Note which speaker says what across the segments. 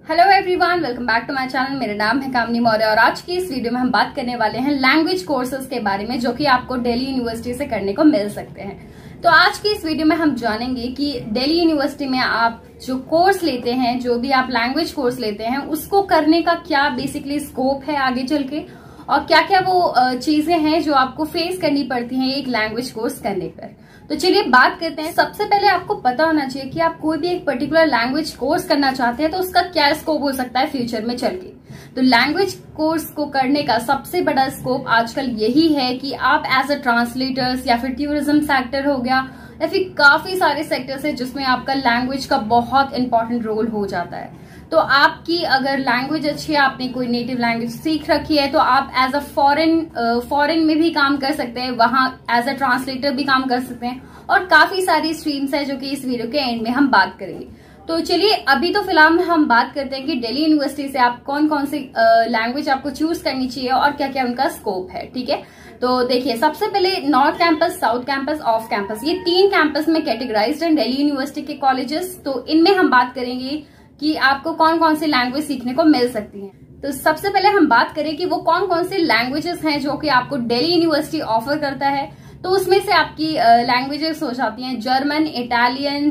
Speaker 1: Hello everyone, welcome back to my channel. मेरा नाम है कामनी मौर्य और आज की इस वीडियो में हम बात करने वाले हैं लैंग्वेज कोर्सेज के बारे में, जो कि आपको दिल्ली यूनिवर्सिटी से करने को मिल सकते हैं। तो आज की इस वीडियो में हम जानेंगे कि दिल्ली यूनिवर्सिटी में आप जो कोर्स लेते हैं, जो भी आप लैंग्वेज कोर्स लेते हैं, उसको करने का क्या बेसिकली स्कोप है आगे चल के, और क्या क्या वो चीजें हैं जो आपको फेस करनी पड़ती हैं एक लैंग्वेज कोर्स करने पर। तो चलिए बात करते हैं। सबसे पहले आपको पता होना चाहिए कि आप कोई भी एक पर्टिकुलर लैंग्वेज कोर्स करना चाहते हैं तो उसका क्या स्कोप हो सकता है फ्यूचर में चल के। तो लैंग्वेज कोर्स को करने का सबसे बड़ा स्कोप आजकल यही है कि आप एज अ ट्रांसलेटर्स या फिर टूरिज्म सेक्टर हो गया, या फिर काफी सारे सेक्टर्स है जिसमें आपका लैंग्वेज का बहुत इंपॉर्टेंट रोल हो जाता है। तो आपकी अगर लैंग्वेज अच्छी है, आपने कोई नेटिव लैंग्वेज सीख रखी है, तो आप एज अ फॉरेन में भी काम कर सकते हैं, वहां एज अ ट्रांसलेटर भी काम कर सकते हैं, और काफी सारी स्ट्रीम्स है जो कि इस वीडियो के एंड में हम बात करेंगे। तो चलिए अभी तो फिलहाल हम बात करते हैं कि दिल्ली यूनिवर्सिटी से आप कौन कौन सी लैंग्वेज आपको चूज करनी चाहिए और क्या क्या उनका स्कोप है। ठीक है, तो देखिए सबसे पहले north campus, south campus, off campus, ये 3 कैंपस में कैटेगराइज्ड है दिल्ली यूनिवर्सिटी के कॉलेजेस। तो इनमें हम बात करेंगे कि आपको कौन कौन सी लैंग्वेज सीखने को मिल सकती है। तो सबसे पहले हम बात करें कि वो कौन कौन सी लैंग्वेजेस हैं जो कि आपको दिल्ली यूनिवर्सिटी ऑफर करता है। तो उसमें से आपकी लैंग्वेजेस हो जाती हैं German, Italian,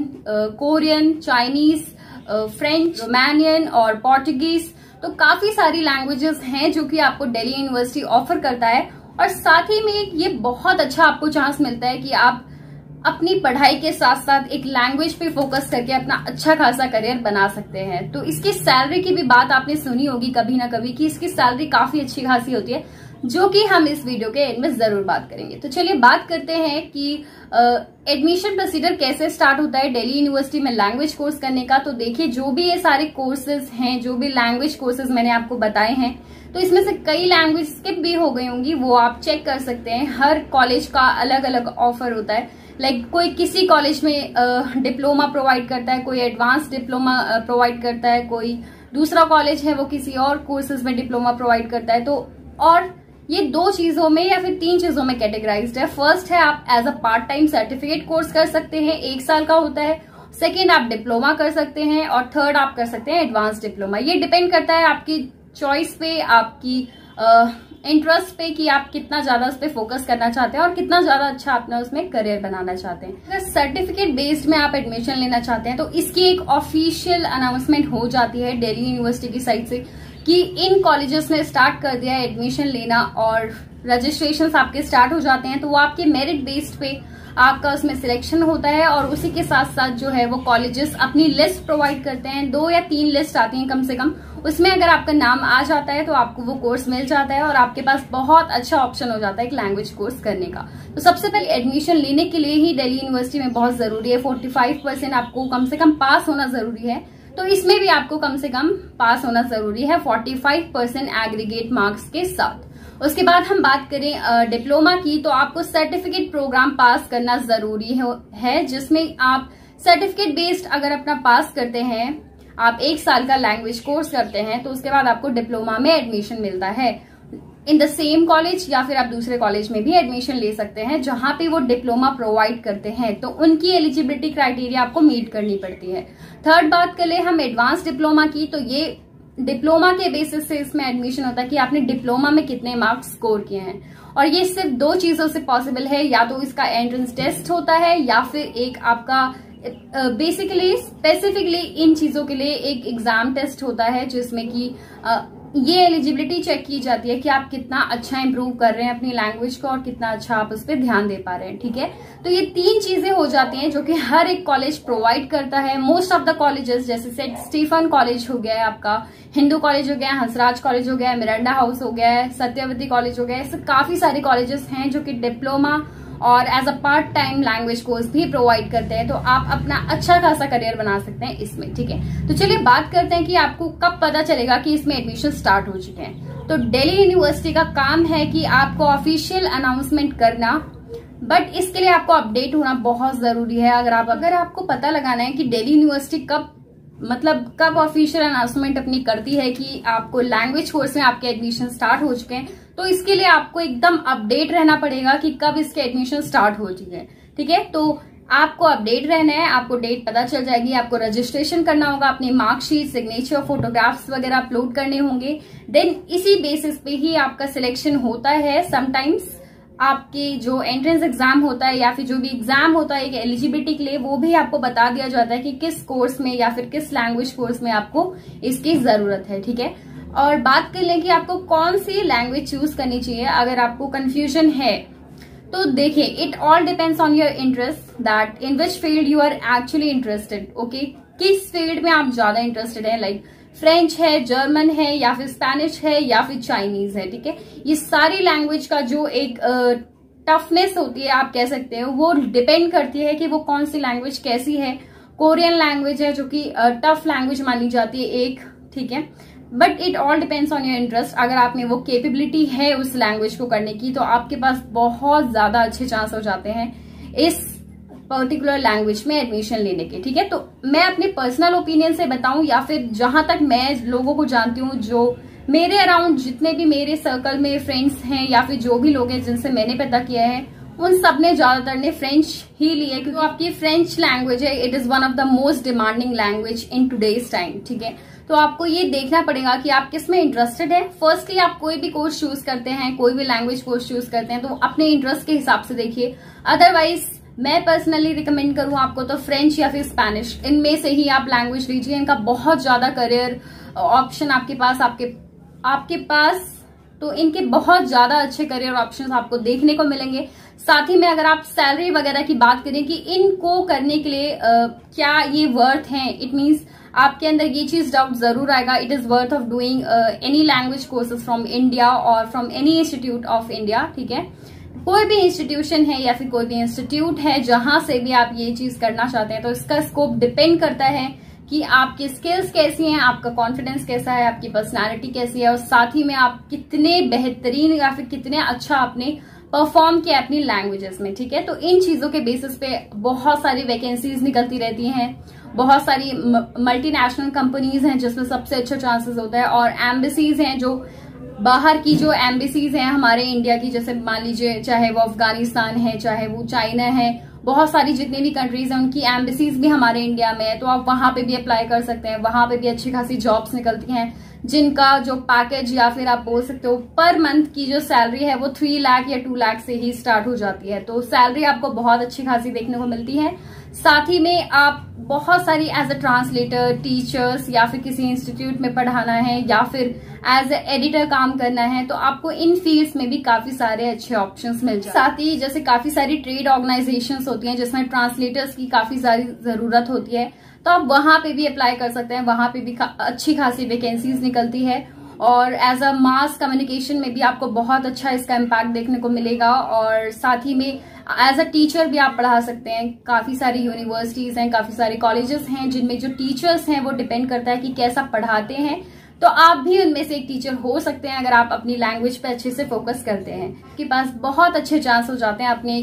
Speaker 1: Korean, Chinese, French, Romanian और पोर्टुगीज। तो काफी सारी लैंग्वेजेस हैं जो कि आपको दिल्ली यूनिवर्सिटी ऑफर करता है, और साथ ही में ये बहुत अच्छा आपको चांस मिलता है कि आप अपनी पढ़ाई के साथ साथ एक लैंग्वेज पे फोकस करके अपना अच्छा खासा करियर बना सकते हैं। तो इसकी सैलरी की भी बात आपने सुनी होगी कभी ना कभी कि इसकी सैलरी काफी अच्छी खासी होती है, जो कि हम इस वीडियो के एंड में जरूर बात करेंगे। तो चलिए बात करते हैं कि एडमिशन प्रोसीजर कैसे स्टार्ट होता है दिल्ली यूनिवर्सिटी में लैंग्वेज कोर्स करने का। तो देखिए जो भी ये सारे कोर्सेज हैं, जो भी लैंग्वेज कोर्सेज मैंने आपको बताए हैं, तो इसमें से कई लैंग्वेज स्किप भी हो गई होंगी, वो आप चेक कर सकते हैं। हर कॉलेज का अलग अलग ऑफर होता है। कोई किसी कॉलेज में डिप्लोमा प्रोवाइड करता है, कोई एडवांस डिप्लोमा प्रोवाइड करता है, कोई दूसरा कॉलेज है वो किसी और कोर्सेज में डिप्लोमा प्रोवाइड करता है। तो और ये 2 चीजों में या फिर 3 चीजों में कैटेगराइज्ड है। फर्स्ट है आप as a part time certificate course कर सकते हैं, 1 साल का होता है। सेकेंड आप डिप्लोमा कर सकते हैं, और थर्ड आप कर सकते हैं एडवांस डिप्लोमा। ये डिपेंड करता है आपकी चॉइस पे, आपकी इंटरेस्ट पे, कि आप कितना ज्यादा उस पर फोकस करना चाहते हैं और कितना ज्यादा अच्छा अपना उसमें करियर बनाना चाहते हैं। अगर सर्टिफिकेट बेस्ड में आप एडमिशन लेना चाहते हैं तो इसकी एक ऑफिशियल अनाउंसमेंट हो जाती है दिल्ली यूनिवर्सिटी की साइड से कि इन कॉलेजेस ने स्टार्ट कर दिया है एडमिशन लेना, और रजिस्ट्रेशन आपके स्टार्ट हो जाते हैं। तो वो आपके मेरिट बेस्ड पे आपका उसमें सिलेक्शन होता है, और उसी के साथ साथ जो है वो कॉलेजेस अपनी लिस्ट प्रोवाइड करते हैं। 2 या 3 लिस्ट आती हैं कम से कम, उसमें अगर आपका नाम आ जाता है तो आपको वो कोर्स मिल जाता है, और आपके पास बहुत अच्छा ऑप्शन हो जाता है एक लैंग्वेज कोर्स करने का। तो सबसे पहले एडमिशन लेने के लिए ही दिल्ली यूनिवर्सिटी में बहुत जरूरी है 45% आपको कम से कम पास होना जरूरी है। तो इसमें भी आपको कम से कम पास होना जरूरी है 45% एग्रीगेट मार्क्स के साथ। उसके बाद हम बात करें डिप्लोमा की, तो आपको सर्टिफिकेट प्रोग्राम पास करना जरूरी है, जिसमें आप सर्टिफिकेट बेस्ड अगर अपना पास करते हैं, आप 1 साल का लैंग्वेज कोर्स करते हैं, तो उसके बाद आपको डिप्लोमा में एडमिशन मिलता है इन द सेम कॉलेज, या फिर आप दूसरे कॉलेज में भी एडमिशन ले सकते हैं जहां पे वो डिप्लोमा प्रोवाइड करते हैं। तो उनकी एलिजिबिलिटी क्राइटेरिया आपको मीट करनी पड़ती है। थर्ड बात कर ले हम एडवांस डिप्लोमा की, तो ये डिप्लोमा के बेसिस से इसमें एडमिशन होता है कि आपने डिप्लोमा में कितने मार्क्स स्कोर किए हैं, और ये सिर्फ 2 चीजों से पॉसिबल है, या तो इसका एंट्रेंस टेस्ट होता है, या फिर एक आपका बेसिकली स्पेसिफिकली इन चीजों के लिए एक एग्जाम टेस्ट होता है, जिसमें कि ये एलिजिबिलिटी चेक की जाती है कि आप कितना अच्छा इंप्रूव कर रहे हैं अपनी लैंग्वेज को, और कितना अच्छा आप उस पर ध्यान दे पा रहे हैं। ठीक है, तो ये 3 चीजें हो जाती हैं जो कि हर एक कॉलेज प्रोवाइड करता है। मोस्ट ऑफ द कॉलेजेस, जैसे सेंट स्टीफन कॉलेज हो गया है, आपका हिंदू कॉलेज हो गया है, हंसराज कॉलेज हो गया है, मिरांडा हाउस हो गया है, सत्यवती कॉलेज हो गया है, ऐसे काफी सारे कॉलेजेस हैं जो कि डिप्लोमा और as a part time language course भी प्रोवाइड करते हैं। तो आप अपना अच्छा खासा करियर बना सकते हैं इसमें। ठीक है, तो चलिए बात करते हैं कि आपको कब पता चलेगा कि इसमें एडमिशन स्टार्ट हो चुके हैं। तो दिल्ली यूनिवर्सिटी का काम है कि आपको ऑफिशियल अनाउंसमेंट करना, बट इसके लिए आपको अपडेट होना बहुत जरूरी है। अगर आपको पता लगाना है कि दिल्ली यूनिवर्सिटी कब ऑफिशियल अनाउंसमेंट अपनी करती है कि आपको लैंग्वेज कोर्स में आपके एडमिशन स्टार्ट हो चुके हैं, तो इसके लिए आपको एकदम अपडेट रहना पड़ेगा कि कब इसके एडमिशन स्टार्ट हो चुके हैं। ठीक है, तो आपको अपडेट रहना है, आपको डेट पता चल जाएगी, आपको रजिस्ट्रेशन करना होगा, अपनी मार्कशीट, सिग्नेचर, फोटोग्राफ्स वगैरह अपलोड करने होंगे। देन इसी बेसिस पे ही आपका सिलेक्शन होता है। समटाइम्स आपके जो एंट्रेंस एग्जाम होता है या फिर जो भी एग्जाम होता है एक एलिजिबिलिटी के लिए, वो भी आपको बता दिया जाता है कि किस कोर्स में या फिर किस लैंग्वेज कोर्स में आपको इसकी जरूरत है, ठीक है। और बात कर लें कि आपको कौन सी लैंग्वेज चूज करनी चाहिए। अगर आपको कंफ्यूजन है तो देखिए, it all depends on your interest, that in which field you are actually interested. Okay, किस फील्ड में आप ज्यादा इंटरेस्टेड है, लाइक फ्रेंच है, जर्मन है, या फिर स्पेनिश है, या फिर चाइनीज है, ठीक है। ये सारी लैंग्वेज का जो एक टफनेस होती है, आप कह सकते हो, वो डिपेंड करती है कि वो कौन सी लैंग्वेज कैसी है। कोरियन लैंग्वेज है जो कि टफ लैंग्वेज मानी जाती है एक, ठीक है, but it all depends on your interest. अगर आप में वो कैपेबिलिटी है उस लैंग्वेज को करने की, तो आपके पास बहुत ज्यादा अच्छे चांस हो जाते हैं इस पर्टिकुलर लैंग्वेज में एडमिशन लेने के, ठीक है। तो मैं अपने पर्सनल ओपिनियन से बताऊं या फिर जहां तक मैं लोगों को जानती हूँ, जो मेरे अराउंड जितने भी मेरे सर्कल में फ्रेंड्स हैं या फिर जो भी लोग हैं जिनसे मैंने पता किया है, उन सब ने ज्यादातर ने फ्रेंच ही लिया, क्योंकि आपकी फ्रेंच लैंग्वेज है, it is one of the most demanding language in today's time, ठीक है। तो आपको ये देखना पड़ेगा कि आप किस में इंटरेस्टेड है। फर्स्टली आप कोई भी कोर्स चूज करते हैं, कोई भी लैंग्वेज कोर्स चूज करते हैं, तो अपने इंटरेस्ट के हिसाब से देखिए। अदरवाइज मैं पर्सनली रिकमेंड करूं आपको तो फ्रेंच या फिर स्पेनिश, इनमें से ही आप लैंग्वेज लीजिए। इनका बहुत ज्यादा करियर ऑप्शन आपके पास तो इनके बहुत ज्यादा अच्छे करियर ऑप्शंस आपको देखने को मिलेंगे। साथ ही में अगर आप सैलरी वगैरह की बात करें कि इनको करने के लिए क्या ये वर्थ है, इट मीन्स आपके अंदर ये चीज डाउट जरूर आएगा, it is worth of doing any language courses from India और from any institute of India, ठीक है। कोई भी इंस्टीट्यूशन है या फिर कोई भी इंस्टीट्यूट है जहां से भी आप ये चीज करना चाहते हैं, तो इसका स्कोप डिपेंड करता है कि आपकी स्किल्स कैसी हैं, आपका कॉन्फिडेंस कैसा है, आपकी पर्सनालिटी कैसी है, और साथ ही में आप कितने बेहतरीन या फिर कितने अच्छा आपने परफॉर्म किया अपनी लैंग्वेजेस में, ठीक है। तो इन चीजों के बेसिस पे बहुत सारी वैकेंसीज निकलती रहती हैं, बहुत सारी मल्टीनेशनल कंपनीज हैं जिसमें सबसे अच्छा चांसेस होता है, और एम्बेसीज हैं, जो बाहर की जो एम्बेसीज हैं हमारे इंडिया की, जैसे मान लीजिए चाहे वो अफगानिस्तान है, चाहे वो चाइना है, बहुत सारी जितनी भी कंट्रीज हैं उनकी एम्बेसीज भी हमारे इंडिया में है। तो आप वहां पे भी अप्लाई कर सकते हैं, वहां पे भी अच्छी खासी जॉब्स निकलती हैं, जिनका जो पैकेज या फिर आप बोल सकते हो पर मंथ की जो सैलरी है वो 3 लाख या 2 लाख से ही स्टार्ट हो जाती है। तो सैलरी आपको बहुत अच्छी खासी देखने को मिलती है। साथ ही में आप बहुत सारी एज अ ट्रांसलेटर, टीचर्स, या फिर किसी इंस्टीट्यूट में पढ़ाना है, या फिर एज ए एडिटर काम करना है, तो आपको इन फील्ड्स में भी काफी सारे अच्छे ऑप्शंस मिल जाते हैं। साथ ही जैसे काफी सारी ट्रेड ऑर्गेनाइजेशंस होती हैं जिसमें ट्रांसलेटर्स की काफी सारी जरूरत होती है, तो आप वहां पे भी अप्लाई कर सकते हैं, वहां पे भी अच्छी खासी वैकेंसीज निकलती है। और एज अ मास कम्युनिकेशन में भी आपको बहुत अच्छा इसका इम्पैक्ट देखने को मिलेगा। और साथ ही में एज अ टीचर भी आप पढ़ा सकते हैं। काफी सारी यूनिवर्सिटीज हैं, काफी सारे कॉलेजेस हैं जिनमें जो टीचर्स हैं वो डिपेंड करता है कि कैसा पढ़ाते हैं, तो आप भी उनमें से एक टीचर हो सकते हैं अगर आप अपनी लैंग्वेज पे अच्छे से फोकस करते हैं। आपके पास बहुत अच्छे चांस हो जाते हैं अपने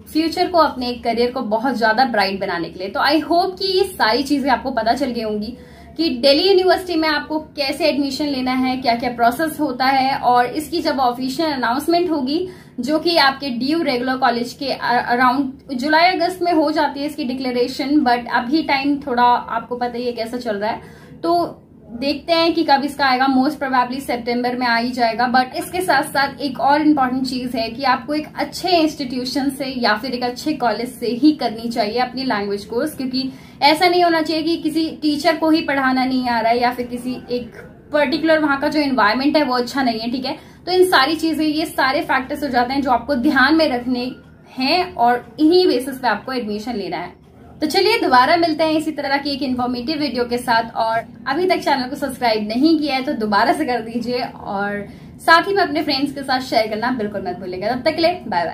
Speaker 1: फ्यूचर को, अपने करियर को बहुत ज्यादा ब्राइट बनाने के लिए। तो आई होप कि ये सारी चीजें आपको पता चल गई होंगी कि दिल्ली यूनिवर्सिटी में आपको कैसे एडमिशन लेना है, क्या क्या प्रोसेस होता है, और इसकी जब ऑफिशियल अनाउंसमेंट होगी जो कि आपके ड्यू रेगुलर कॉलेज के अराउंड जुलाई अगस्त में हो जाती है इसकी डिक्लेरेशन, बट अभी टाइम थोड़ा आपको पता ही है कैसा चल रहा है, तो देखते हैं कि कब इसका आएगा। मोस्ट प्रोबेबली सितंबर में आ ही जाएगा। बट इसके साथ साथ एक और इम्पॉर्टेंट चीज है कि आपको एक अच्छे इंस्टीट्यूशन से या फिर एक अच्छे कॉलेज से ही करनी चाहिए अपनी लैंग्वेज कोर्स, क्योंकि ऐसा नहीं होना चाहिए कि किसी टीचर को ही पढ़ाना नहीं आ रहा है या फिर किसी एक पर्टिकुलर वहां का जो एनवायरमेंट है वो अच्छा नहीं है, ठीक है। तो इन सारी चीजें, ये सारे फैक्टर्स हो जाते हैं जो आपको ध्यान में रखने हैं और इन्हीं बेसिस पे आपको एडमिशन लेना है। तो चलिए दोबारा मिलते हैं इसी तरह की एक इन्फॉर्मेटिव वीडियो के साथ, और अभी तक चैनल को सब्सक्राइब नहीं किया है तो दोबारा से कर दीजिए, और साथ ही में अपने फ्रेंड्स के साथ शेयर करना बिल्कुल मत भूलिएगा। तब तक के लिए बाय बाय।